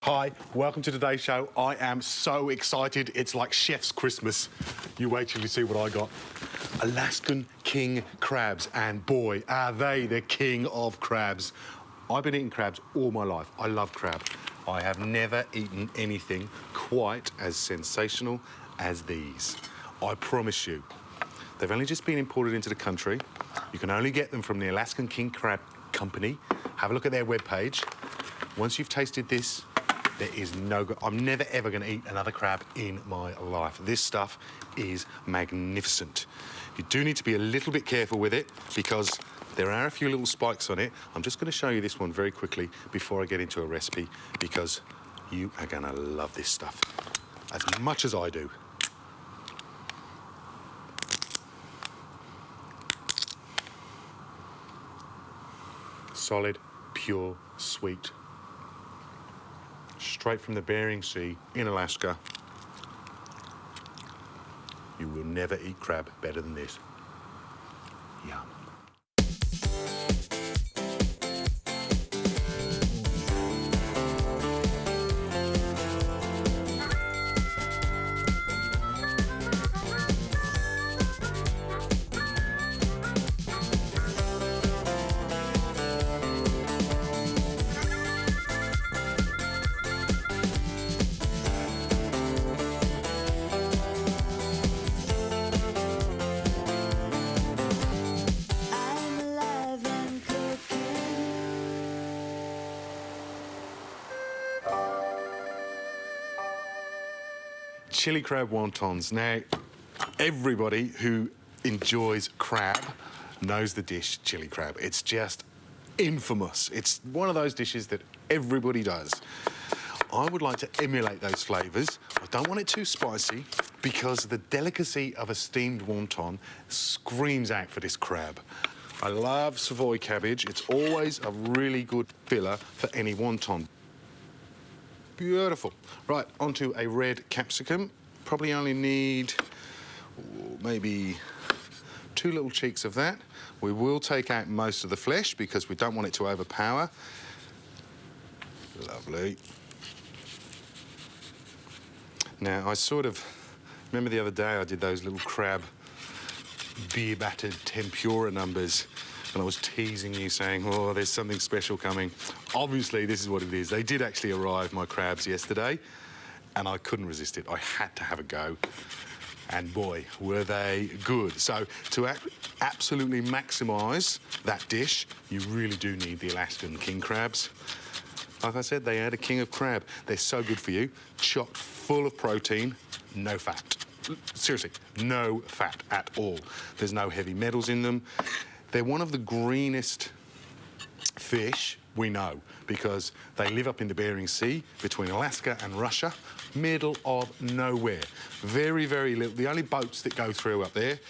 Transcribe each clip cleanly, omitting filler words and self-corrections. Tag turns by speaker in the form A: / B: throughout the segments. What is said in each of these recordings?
A: Hi, welcome to today's show. I am so excited. It's like chef's Christmas. You wait till you see what I got. Alaskan king crabs, and boy, are they the king of crabs. I've been eating crabs all my life. I love crab. I have never eaten anything quite as sensational as these. I promise you. They've only just been imported into the country. You can only get them from the Alaskan King Crab Company. Have a look at their webpage. Once you've tasted this, there is no good. I'm never, ever going to eat another crab in my life. This stuff is magnificent. You do need to be a little bit careful with it because there are a few little spikes on it. I'm just going to show you this one very quickly before I get into a recipe because you are going to love this stuff as much as I do. Solid, pure, sweet. Straight from the Bering Sea in Alaska. You will never eat crab better than this. Yum. Chili crab wontons. Now, everybody who enjoys crab knows the dish chili crab. It's just infamous. It's one of those dishes that everybody does. I would like to emulate those flavours. I don't want it too spicy because the delicacy of a steamed wonton screams out for this crab. I love Savoy cabbage. It's always a really good filler for any wonton. Beautiful. Right, onto a red capsicum. Probably only need maybe 2 little cheeks of that. We will take out most of the flesh because we don't want it to overpower. Lovely. Now, I sort of remember the other day I did those little crab beer-battered tempura numbers. And I was teasing you, saying, oh, there's something special coming. Obviously, this is what it is. They did actually arrive, my crabs, yesterday, and I couldn't resist it. I had to have a go. And boy, were they good. So to absolutely maximise that dish, you really do need the Alaskan king crabs. Like I said, they are the king of crab. They're so good for you. Chock full of protein, no fat. Seriously, no fat at all. There's no heavy metals in them. They're one of the greenest fish we know because they live up in the Bering Sea between Alaska and Russia, middle of nowhere. Very, very little. The only boats that go through up there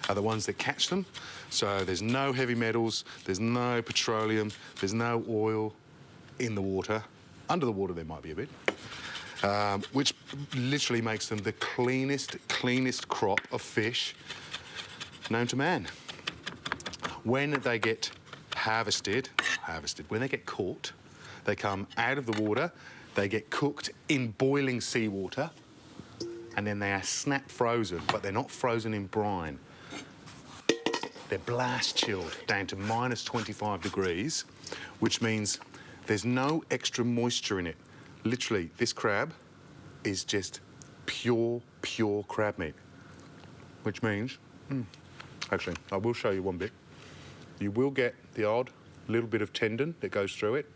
A: are the ones that catch them. So there's no heavy metals, there's no petroleum, there's no oil in the water. Under the water there might be a bit, which literally makes them the cleanest crop of fish known to man. When they get harvested, when they get caught, they come out of the water, they get cooked in boiling seawater, and then they are snap frozen, but they're not frozen in brine. They're blast chilled down to minus 25 degrees, which means there's no extra moisture in it. Literally, this crab is just pure crab meat, which means, actually, I will show you one bit. You will get the odd little bit of tendon that goes through it.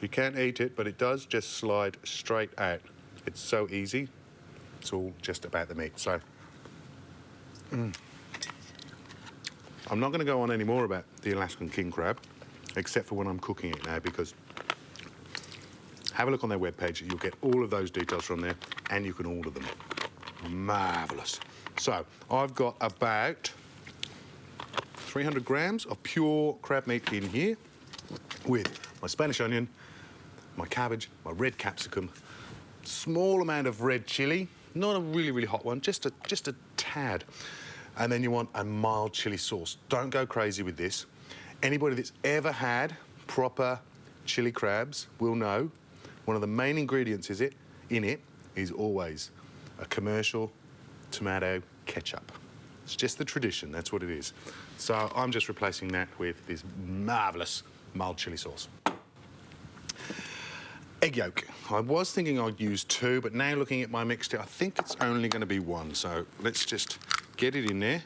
A: You can't eat it, but it does just slide straight out. It's so easy. It's all just about the meat. So, I'm not going to go on any more about the Alaskan king crab, except for when I'm cooking it now, because have a look on their webpage. You'll get all of those details from there, and you can order them. Marvellous. So, I've got about 300 grams of pure crab meat in here with my Spanish onion, my cabbage, my red capsicum, small amount of red chili, not a really hot one, just a tad. And then you want a mild chili sauce. Don't go crazy with this. Anybody that's ever had proper chili crabs will know one of the main ingredients in it is always a commercial tomato ketchup. It's just the tradition, that's what it is. So I'm just replacing that with this marvellous mild chilli sauce. Egg yolk. I was thinking I'd use 2, but now looking at my mixture, I think it's only going to be 1. So let's just get it in there.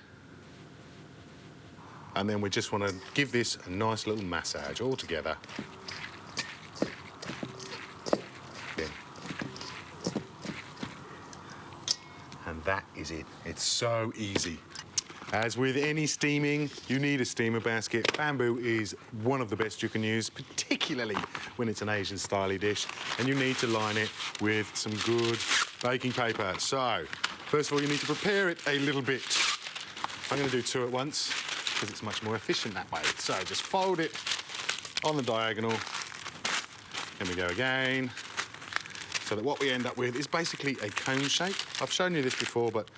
A: And then we just want to give this a nice little massage all together. Yeah. And that is it. It's so easy. As with any steaming, you need a steamer basket. Bamboo is one of the best you can use, particularly when it's an Asian-style dish. And you need to line it with some good baking paper. So, first of all, you need to prepare it a little bit. I'm going to do 2 at once, because it's much more efficient that way. So, just fold it on the diagonal. Then we go again. So that what we end up with is basically a cone shape. I've shown you this before, but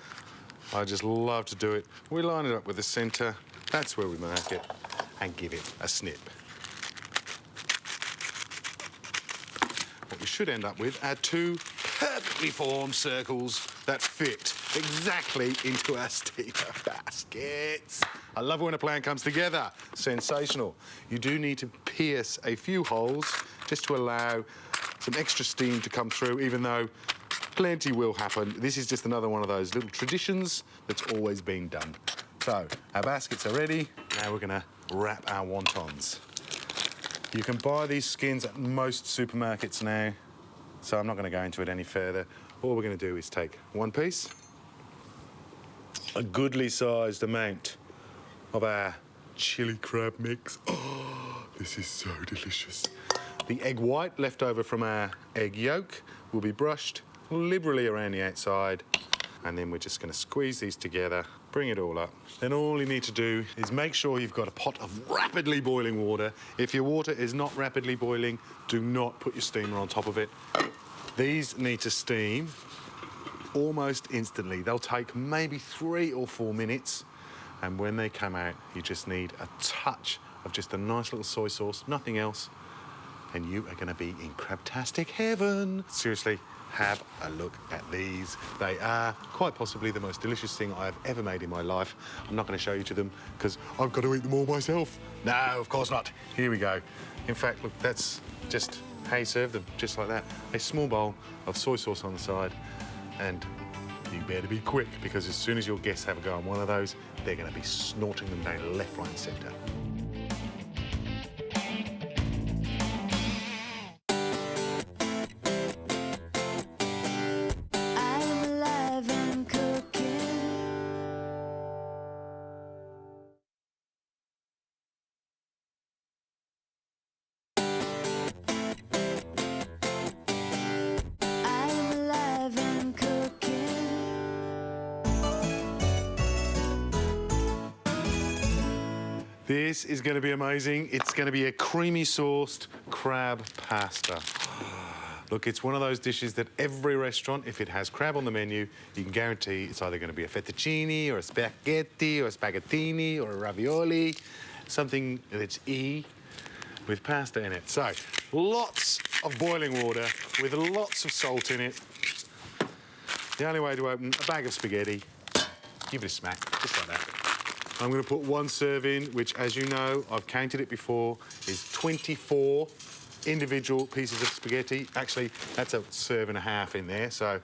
A: I just love to do it. We line it up with the centre. That's where we mark it and give it a snip. What we should end up with are 2 perfectly formed circles that fit exactly into our steamer baskets. I love it when a plan comes together. Sensational. You do need to pierce a few holes just to allow some extra steam to come through, even though plenty will happen. This is just another one of those little traditions that's always been done. So, our baskets are ready. Now we're gonna wrap our wontons. You can buy these skins at most supermarkets now, so I'm not gonna go into it any further. All we're gonna do is take 1 piece, a goodly sized amount of our chili crab mix. Oh, this is so delicious. The egg white left over from our egg yolk will be brushed liberally around the outside, and then we're just going to squeeze these together, bring it all up. Then all you need to do is make sure you've got a pot of rapidly boiling water. If your water is not rapidly boiling, do not put your steamer on top of it. These need to steam almost instantly. They'll take maybe 3 or 4 minutes, and when they come out, you just need a touch of just a nice little soy sauce, nothing else, and you are going to be in crabtastic heaven. Seriously. Have a look at these. They are quite possibly the most delicious thing I've ever made in my life. I'm not going to show you to them because I've got to eat them all myself. No, of course not. Here we go. In fact, look, that's just how you serve them, just like that. A small bowl of soy sauce on the side, and you better be quick because as soon as your guests have a go on one of those, they're going to be snorting them down left, right and centre. This is going to be amazing. It's going to be a creamy sauced crab pasta. Look, it's one of those dishes that every restaurant, if it has crab on the menu, you can guarantee it's either going to be a fettuccine or a spaghetti or a spaghettini or a ravioli, something that's E with pasta in it. So, lots of boiling water with lots of salt in it. The only way to open a bag of spaghetti, give it a smack, just like that. I'm going to put 1 serve in, which, as you know, I've counted it before, is 24 individual pieces of spaghetti. Actually, that's a serve and a half in there, so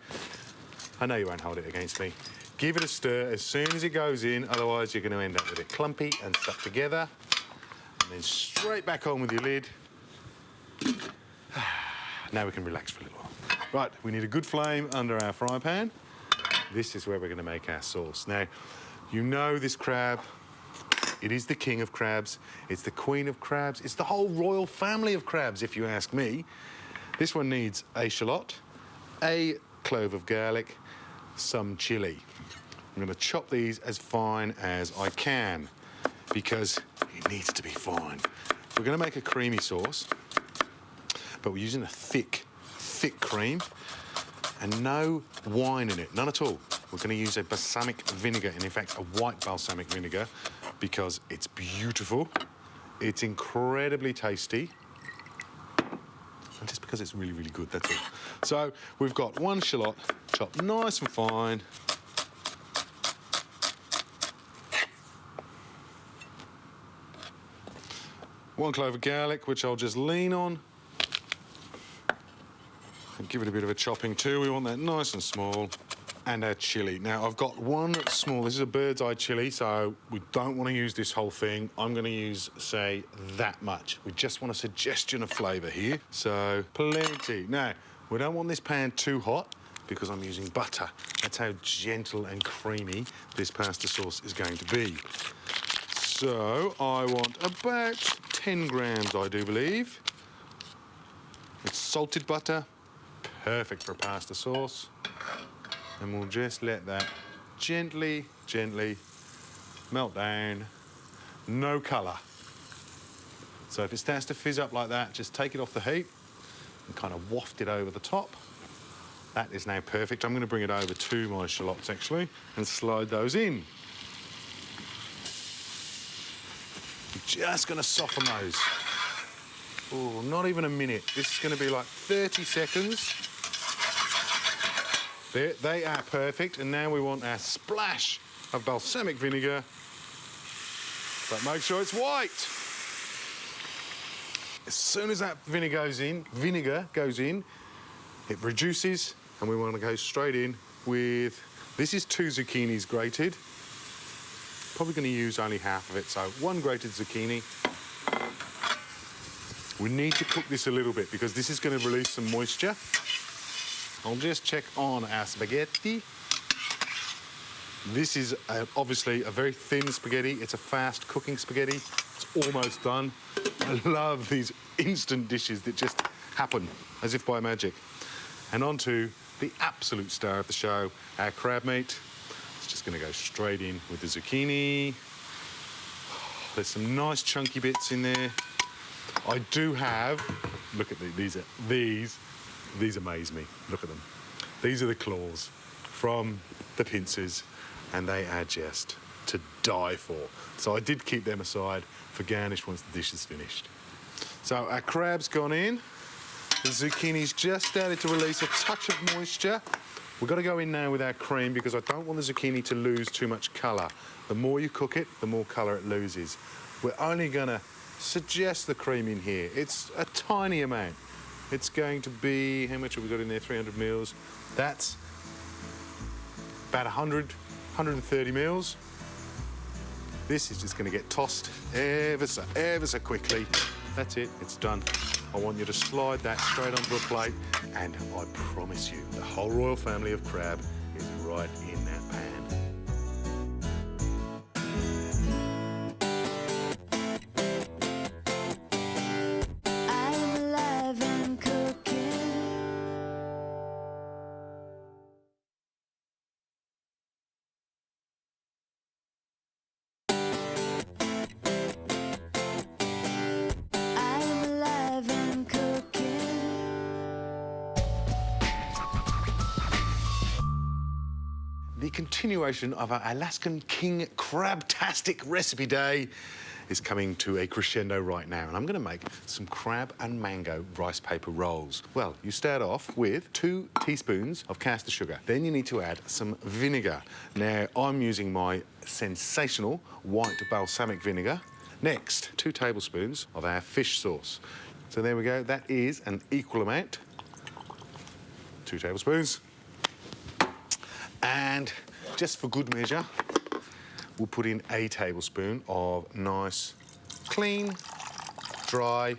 A: I know you won't hold it against me. Give it a stir as soon as it goes in, otherwise you're going to end up with it clumpy and stuck together. And then straight back on with your lid. Now we can relax for a little while. Right, we need a good flame under our fry pan. This is where we're going to make our sauce. Now, you know this crab, it is the king of crabs, it's the queen of crabs, it's the whole royal family of crabs, if you ask me. This one needs a shallot, a clove of garlic, some chilli. I'm going to chop these as fine as I can because it needs to be fine. We're going to make a creamy sauce, but we're using a thick cream and no wine in it, none at all. We're going to use a balsamic vinegar, and in fact, a white balsamic vinegar, because it's beautiful. It's incredibly tasty. Just because it's really, really good, that's all. So we've got 1 shallot chopped nice and fine. One clove of garlic, which I'll just lean on. And give it a bit of a chopping too. We want that nice and small. And our chilli. Now, I've got one small, this is a bird's eye chilli, so we don't want to use this whole thing. I'm going to use, say, that much. We just want a suggestion of flavour here, so plenty. Now, we don't want this pan too hot because I'm using butter. That's how gentle and creamy this pasta sauce is going to be. So, I want about 10 grams, I do believe. It's salted butter, perfect for pasta sauce. And we'll just let that gently, gently melt down. No colour. So if it starts to fizz up like that, just take it off the heat and kind of waft it over the top. That is now perfect. I'm going to bring it over to my shallots, actually, and slide those in. I'm just going to soften those. Oh, not even a minute. This is going to be like 30 seconds. There, they are perfect, and now we want our splash of balsamic vinegar, but make sure it's white. As soon as that vinegar goes in, it reduces, and we want to go straight in with, this is 2 zucchinis grated. Probably going to use only half of it, so 1 grated zucchini. We need to cook this a little bit because this is going to release some moisture. I'll just check on our spaghetti. This is obviously a very thin spaghetti. It's a fast cooking spaghetti. It's almost done. I love these instant dishes that just happen as if by magic. And on to the absolute star of the show, our crab meat. It's just going to go straight in with the zucchini. There's some nice chunky bits in there. I do have, look at these amaze me. Look at them. These are the claws from the pincers, and they are just to die for. So I did keep them aside for garnish once the dish is finished. So our crab's gone in. The zucchini's just started to release a touch of moisture. We've got to go in now with our cream because I don't want the zucchini to lose too much colour. The more you cook it, the more colour it loses. We're only going to suggest the cream in here. It's a tiny amount. It's going to be, how much have we got in there? 300 mils. That's about 130 mils. This is just going to get tossed ever so quickly. That's it, it's done. I want you to slide that straight onto a plate, and I promise you, the whole royal family of crab is right in that pan. The continuation of our Alaskan King Crab-tastic recipe day is coming to a crescendo right now, and I'm going to make some crab and mango rice paper rolls. Well, you start off with 2 teaspoons of caster sugar. Then you need to add some vinegar. Now, I'm using my sensational white balsamic vinegar. Next, 2 tablespoons of our fish sauce. So there we go. That is an equal amount. 2 tablespoons. And just for good measure, we'll put in a tablespoon of nice, clean, dry